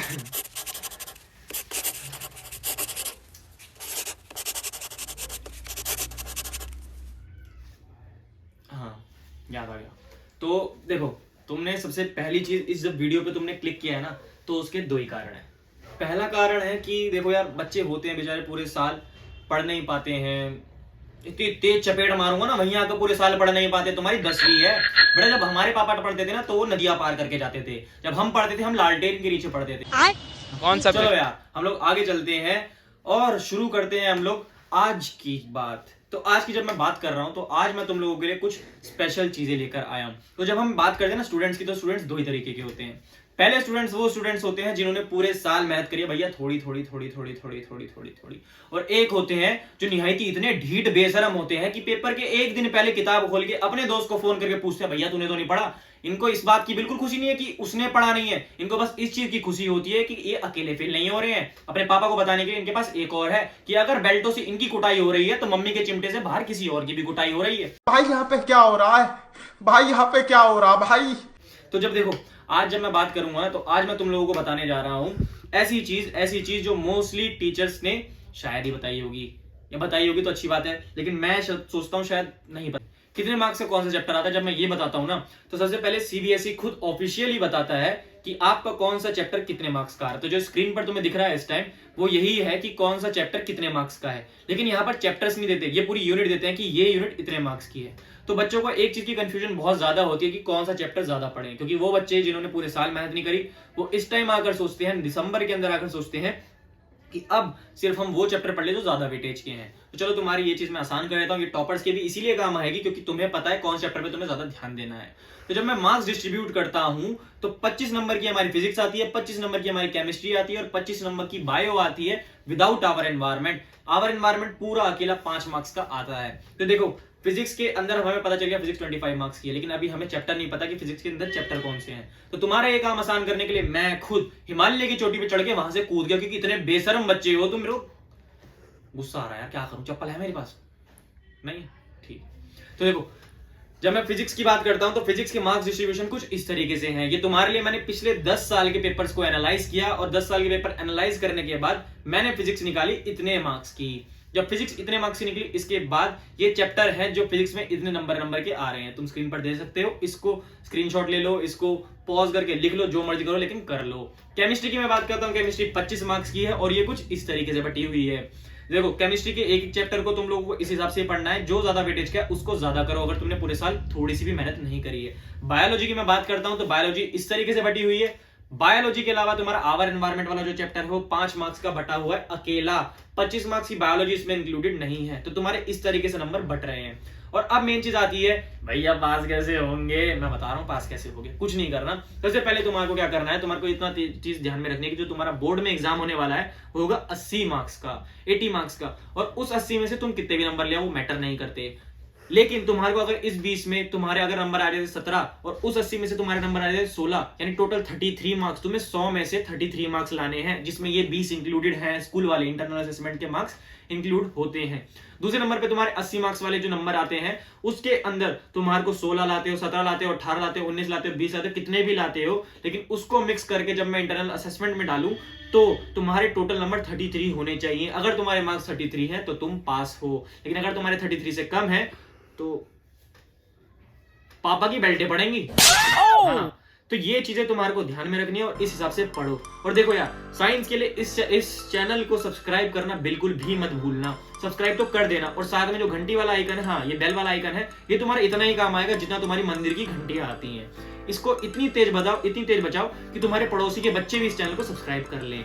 हाँ, याद आ गया। तो देखो, तुमने सबसे पहली चीज इस जब वीडियो पे तुमने क्लिक किया है ना, तो उसके दो ही कारण है। पहला कारण है कि देखो यार, बच्चे होते हैं बेचारे पूरे साल पढ़ नहीं पाते हैं। इतनी तेज चपेट मारूंगा ना, वहीं आकर पूरे साल पढ़ नहीं पाते। तुम्हारी 10वीं है बेटा। जब हमारे पापा पढ़ते थे ना, तो वो नदियां पार करके जाते थे। जब हम पढ़ते थे, हम लालटेन के नीचे पढ़ते थे। कौन सा? चलो यार, हम लोग आगे चलते हैं और शुरू करते हैं हम लोग आज की बात। तो आज की जब मैं बात कर रहा हूं, तो आज मैं तुम लोगों के लिए कुछ स्पेशल चीजें लेकर आया हूं। तो जब हम बात करते हैं ना स्टूडेंट्स की, तो स्टूडेंट्स दो ही तरीके के होते हैं। पहले स्टूडेंट्स वो स्टूडेंट्स होते हैं जिन्होंने पूरे साल मेहनत करी है भैया, थोड़ी थोड़ी थोड़ी थोड़ी थोड़ी थोड़ी थोड़ी थोड़ी। और एक होते हैं जो निहायती इतने ढीठ बेशरम होते हैं कि पेपर के एक दिन पहले किताब खोल के अपने दोस्त को फोन करके पूछते हैं, भैया तूने तो नहीं पढ़ा। इनको इस बात की बिल्कुल खुशी नहीं है कि उसने पढ़ा नहीं है। इनको बस इस चीज की खुशी होती है कि ये अकेले फेल नहीं हो रहे हैं। अपने पापा को बताने के लिए इनके पास एक और है कि अगर बेल्टों से इनकी कुटाई हो रही है, तो मम्मी के चिमटे से बाहर किसी और की भी कुटाई हो रही है। भाई यहाँ पे क्या हो रहा है? भाई यहाँ पे क्या हो रहा है भाई? तो जब देखो, आज जब मैं बात करूंगा, तो आज मैं तुम लोगों को बताने जा रहा हूं ऐसी चीज जो मोस्टली टीचर्स ने शायद ही बताई होगी, या बताई होगी तो अच्छी बात है, लेकिन मैं सोचता हूं शायद नहीं पता। कितने मार्क्स का कौन सा चैप्टर आता है, जब मैं ये बताता हूं ना, तो सबसे पहले सीबीएसई खुद ऑफिशियली बताता है कि आपका कौन सा चैप्टर कितने मार्क्स का है। तो जो स्क्रीन पर तुम्हें दिख रहा है इस टाइम, वो यही है कि कौन सा चैप्टर कितने मार्क्स का है। लेकिन यहाँ पर चैप्टर्स नहीं देते, ये पूरी यूनिट देते हैं कि ये यूनिट इतने मार्क्स की है। तो बच्चों को एक चीज की कंफ्यूजन बहुत ज्यादा होती है कि कौन सा चैप्टर ज्यादा पढ़ें, क्योंकि वो बच्चे जिन्होंने पूरे साल मेहनत नहीं करी, वो इस टाइम आकर सोचते हैं, दिसंबर के अंदर आकर सोचते हैं कि अब सिर्फ हम वो चैप्टर पढ़ ले जो ज्यादा वेटेज के हैं। तो चलो, तुम्हारी ये चीज मैं आसान कर देता हूँ। ये टॉपर्स के भी इसीलिए काम आएगी क्योंकि तुम्हें पता है कौन चैप्टर पे तुम्हें ज्यादा ध्यान देना है। तो जब मैं मार्क्स डिस्ट्रीब्यूट करता हूं, तो 25 नंबर की हमारी फिजिक्स आती है, 25 नंबर की हमारी केमिस्ट्री आती है, और 25 नंबर की बायो आती है without our environment. Our environment पूरा अकेला 5 मार्क्स का आता है। तो देखो, फिजिक्स के अंदर हमें पता चल गया फिजिक्स 25 मार्क्स की है, लेकिन अभी हमें चैप्टर नहीं पता कि फिजिक्स के अंदर चैप्टर कौन से हैं। तो तुम्हारा ये काम आसान करने के लिए मैं खुद हिमालय की चोटी पे चढ़ के वहां से कूद गया, क्योंकि इतने बेशरम बच्चे हो तुम। मेरे को गुस्सा आ रहा है यार, क्या करूं? चप्पल है मेरे पास? नहीं, ठीक। तो देखो, जब मैं फिजिक्स की बात करता हूं, तो फिजिक्स के मार्क्स डिस्ट्रीब्यूशन कुछ इस तरीके से हैं। ये तुम्हारे लिए मैंने पिछले 10 साल के पेपर्स को एनालाइज किया, और 10 साल के पेपर एनालाइज करने के बाद मैंने फिजिक्स निकाली इतने मार्क्स की। जब फिजिक्स इतने मार्क्स की निकली, इसके बाद ये चैप्टर है जो फिजिक्स में इतने नंबर के आ रहे हैं। तुम स्क्रीन पर देख सकते हो, इसको स्क्रीनशॉट ले लो, इसको पॉज करके लिख लो, जो मर्जी करो, लेकिन कर लो। केमिस्ट्री की मैं बात करता हूँ, केमिस्ट्री 25 मार्क्स की है, और ये कुछ इस तरीके से बटी हुई है। देखो, केमिस्ट्री के एक चैप्टर को तुम लोगों को इस हिसाब से पढ़ना है, जो ज्यादा वेटेज का है उसको ज्यादा करो, अगर तुमने पूरे साल थोड़ी सी भी मेहनत नहीं करी है। बायोलॉजी की मैं बात करता हूं, तो बायोलॉजी इस तरीके से बटी हुई है। बायोलॉजी के अलावा तुम्हारा आवर एनवायरमेंट वाला जो चैप्टर है, वो 5 मार्क्स का बटा हुआ है अकेला। 25 मार्क्स की बायोलॉजी इसमें इंक्लूडेड नहीं है। तो तुम्हारे इस तरीके से नंबर बट रहे हैं। और अब मेन चीज आती है, भैया पास कैसे होंगे? मैं बता रहा हूं पास कैसे होंगे। कुछ नहीं करना। सबसे पहले तुम्हारे को क्या करना है, तुम्हारे को इतना चीज ध्यान में रखनी है कि जो तुम्हारा बोर्ड में एग्जाम होने वाला है, वो होगा 80 मार्क्स का, 80 मार्क्स का। और उस 80 में से तुम कितने भी नंबर ले आओ, वो मैटर नहीं करते। लेकिन तुम्हारे को अगर इस 20 में तुम्हारे अगर नंबर आ जाते 17, और उस 80 में से तुम्हारे नंबर आ जाते 16, यानी टोटल 33 मार्क्स, तुम्हें 100 में से 33 मार्क्स लाने हैं, जिसमें ये 20 इंक्लूडेड हैं, स्कूल वाले इंटरनल असेसमेंट के मार्क्स इंक्लूड होते हैं। दूसरे नंबर पे तुम्हारे 80 मार्क्स वाले जो नंबर आते हैं, उसके अंदर तुम्हारे को 16 लाते हो, 17 लाते हो, 18 लाते हो, 19 लाते हो, 20 लाते हो, कितने भी लाते हो, लेकिन उसको मिक्स करके जब मैं इंटरनल असेसमेंट में डालूं, तो तुम्हारे टोटल नंबर 33 होने चाहिए। अगर तुम्हारे मार्क्स 33 है तो तुम पास हो, लेकिन अगर तुम्हारे 33 से कम है तो पापा की बेल्टें पड़ेंगी। हाँ, तो ये चीजें तुम्हारे को ध्यान में रखनी है और इस हिसाब से पढ़ो। और देखो यार, साइंस के लिए इस चैनल को सब्सक्राइब करना बिल्कुल भी मत भूलना। सब्सक्राइब तो कर देना, और साथ में जो घंटी वाला आइकन है, हाँ ये बेल वाला आइकन है, ये तुम्हारा इतना ही काम आएगा जितना तुम्हारी मंदिर की घंटियां आती हैं। इसको इतनी तेज बजाओ कि तुम्हारे पड़ोसी के बच्चे भी इस चैनल को सब्सक्राइब कर लें।